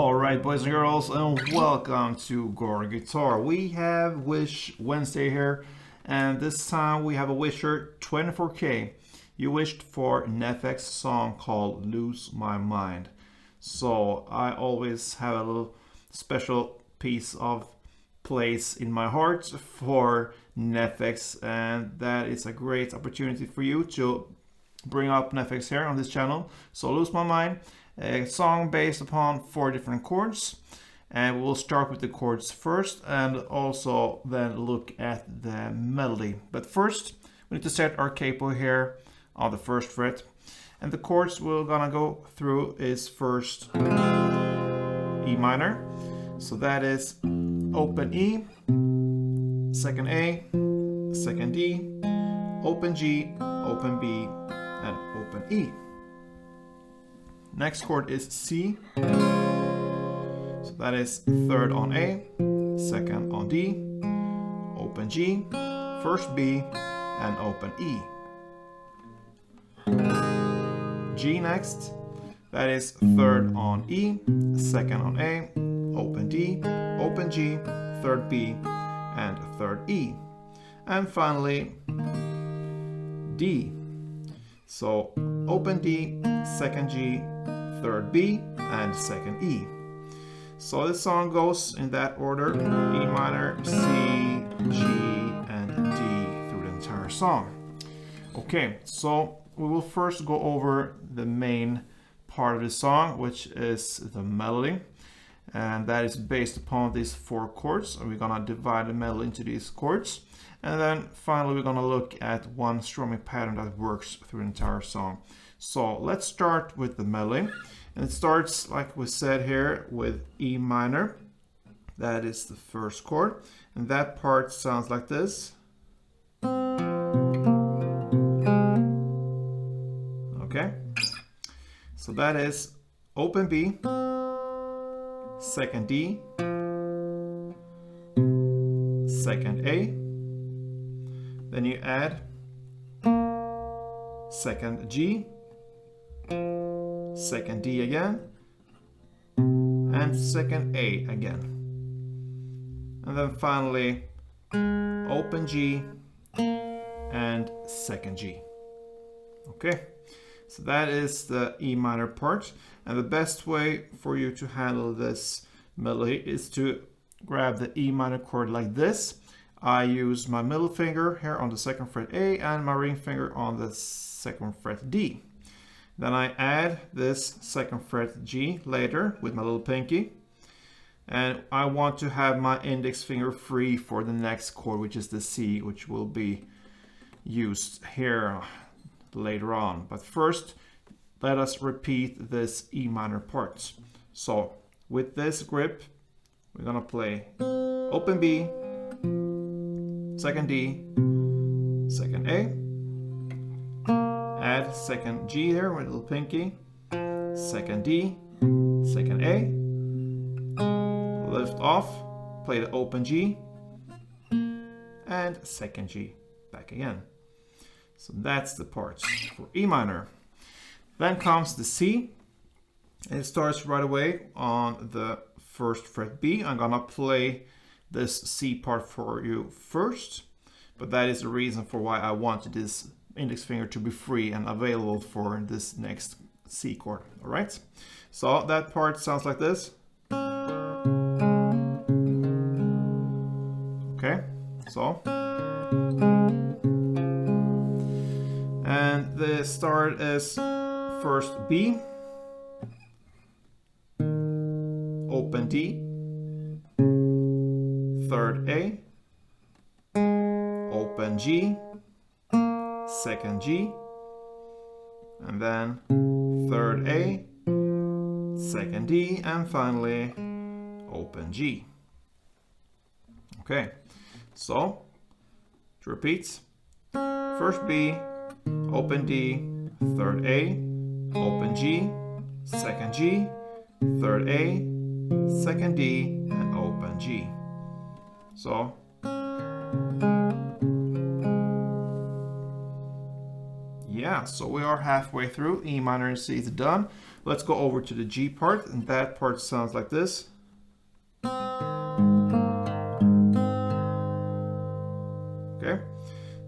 Alright, boys and girls, and welcome to Gore Guitar. We have Wish Wednesday here, and this time we have a wisher 24K. You wished for NEFFEX song called Lose My Mind. So I always have a little special piece of place in my heart for NEFFEX, and that is a great opportunity for you to bring up NEFFEX here on this channel. So Lose My Mind, a song based upon 4 different chords, and we'll start with the chords first and also then look at the melody. But first we need to set our capo here on the 1st fret, and the chords we're gonna go through is first E minor, so that is open E, 2nd A, 2nd D, open G, open B, and open E. Next chord is C, so that is 3rd on A, 2nd on D, open G, 1st B, and open E. G next, that is 3rd on E, 2nd on A, open D, open G, 3rd B, and 3rd E. And finally D. So open D, 2nd G, 3rd B, and 2nd E. So this song goes in that order: E minor, C, G, and D through the entire song. Okay, so we will first go over the main part of the song, which is the melody, and that is based upon these 4 chords. And we're gonna divide the melody into these chords, and then finally we're gonna look at one strumming pattern that works through the entire song. So let's start with the melody, and it starts, like we said here, with E minor. That is the 1st chord, and that part sounds like this. Okay, so that is open B, 2nd D, 2nd A, then you add 2nd G, 2nd D again, and 2nd A again, and then finally open G and 2nd G. Okay, so that is the E minor part, and the best way for you to handle this melody is to grab the E minor chord like this. I use my middle finger here on the 2nd fret A and my ring finger on the 2nd fret D. Then I add this 2nd fret G later with my little pinky, and I want to have my index finger free for the next chord, which is the C, which will be used here later on. But first, let us repeat this E minor part. So with this grip, we're gonna play open B, 2nd D, 2nd A, add 2nd G there with a little pinky, 2nd D, 2nd A, lift off, play the open G, and 2nd G back again. So that's the parts for E minor. Then comes the C, and it starts right away on the 1st fret B. I'm gonna play this C part for you first, but that is the reason for why I wanted this index finger to be free and available for this next C chord. All right, so that part sounds like this. Okay, so and the start is 1st B, open D, 3rd A, open G, 2nd G, and then 3rd A, 2nd D, and finally open G. Okay, so to repeat: 1st B, open D, 3rd A, open G, 2nd G, 3rd A, 2nd D, and open G. So yeah, so we are halfway through. E minor and C is done. Let's go over to the G part, and that part sounds like this. Okay,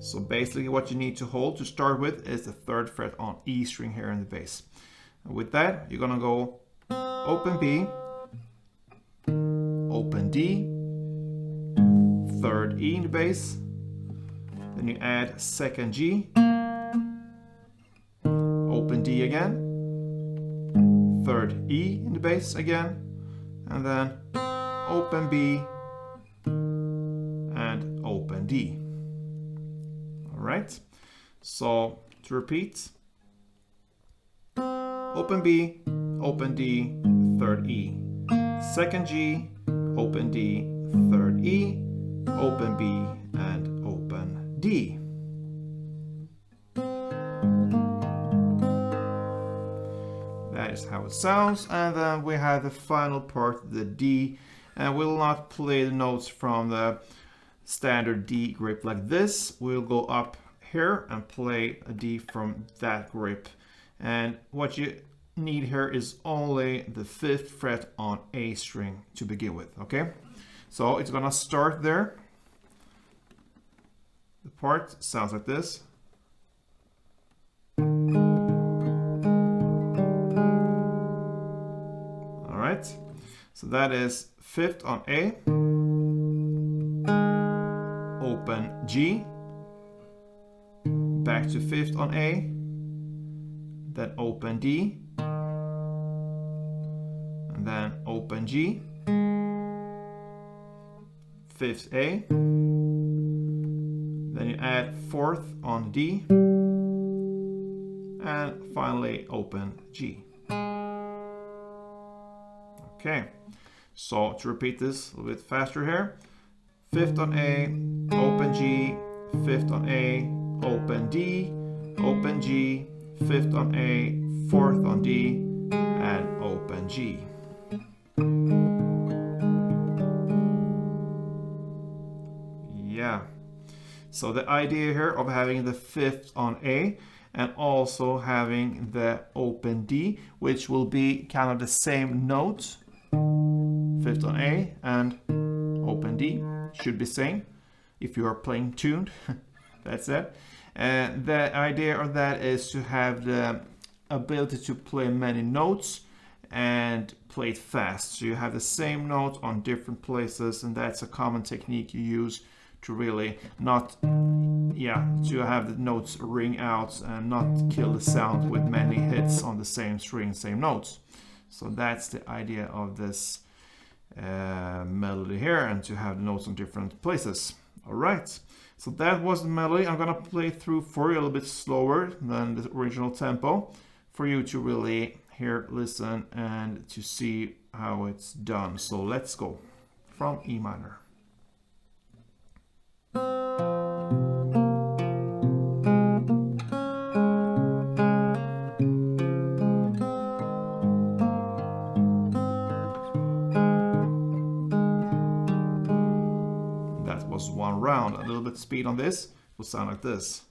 so basically what you need to hold to start with is the 3rd fret on E string here in the bass. And with that, you're gonna go open B, open D, 3rd E in the bass, then you add 2nd G, open D again, 3rd E in the bass again, and then open B and open D. Alright, so to repeat, open B, open D, 3rd E, 2nd G, open D, 3rd E, open B, and open D. That is how it sounds, and then we have the final part, the D, and we'll not play the notes from the standard D grip like this. We'll go up here and play a D from that grip, and what you need here is only the 5th fret on A string to begin with. Okay, so it's gonna start there. The part sounds like this. Alright, so that is 5th on A, open G, back to 5th on A, then open D, and then open G, 5th A, then you add 4th on D, and finally open G. Okay, so to repeat this a little bit faster here, 5th on A, open G, 5th on A, open D, open G, 5th on A, 4th on D, and open G. Yeah, so the idea here of having the 5th on A and also having the open D, which will be kind of the same note, 5th on A and open D, should be same if you are playing tuned. That's it. And the idea of that is to have the ability to play many notes and play it fast. So you have the same note on different places, and that's a common technique you use to really not, to have the notes ring out and not kill the sound with many hits on the same string, same notes. So that's the idea of this melody here, and to have the notes on different places. All right, so that was the melody. I'm gonna play through for you a little bit slower than the original tempo for you to really hear, listen, and to see how it's done. So let's go from E minor. One round. A little bit of speed on this will sound like this.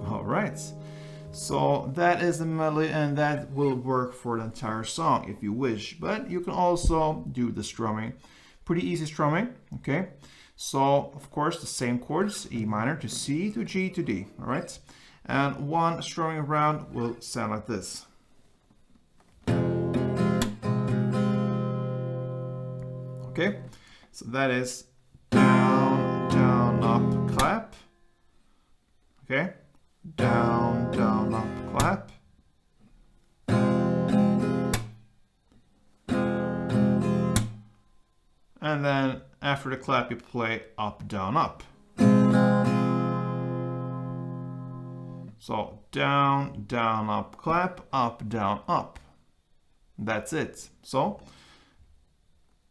All right, so that is the melody, and that will work for the entire song if you wish, but you can also do the strumming. Pretty easy strumming. Okay, so of course the same chords, E minor to C to G to D. All right, and one strumming round will sound like this. Okay, so that is down, down, up, clap. Okay, down, down, up, clap. And then after the clap, you play up, down, up. So down, down, up, clap, up, down, up. That's it. So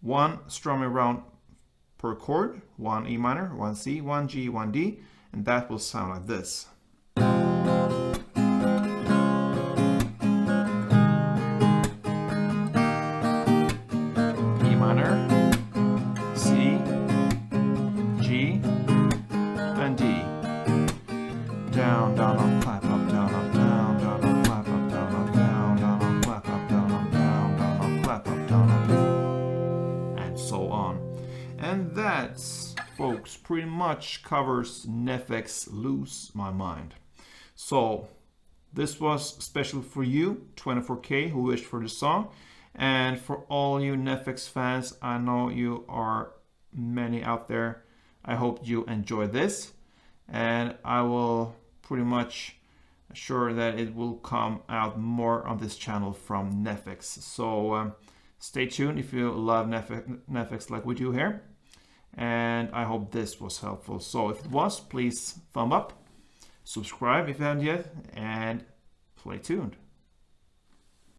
one strumming round per chord, one E minor, one C, one G, one D, and that will sound like this. E minor, C, G, down, down, up, clap, up, down, up, down, down, up, clap, up, down, up, down, down, up, clap, up, down, up, down, down, up, clap, up, down, up, and so on. And that, folks, pretty much covers NEFFEX Lose My Mind. So this was special for you, 24K, who wished for the song. And for all you NEFFEX fans, I know you are many out there. I hope you enjoy this. And I will pretty much assure that it will come out more on this channel from NEFFEX. So stay tuned if you love NEFFEX like we do here. And I hope this was helpful. So if it was, please thumb up, subscribe if you haven't yet, and play tuned.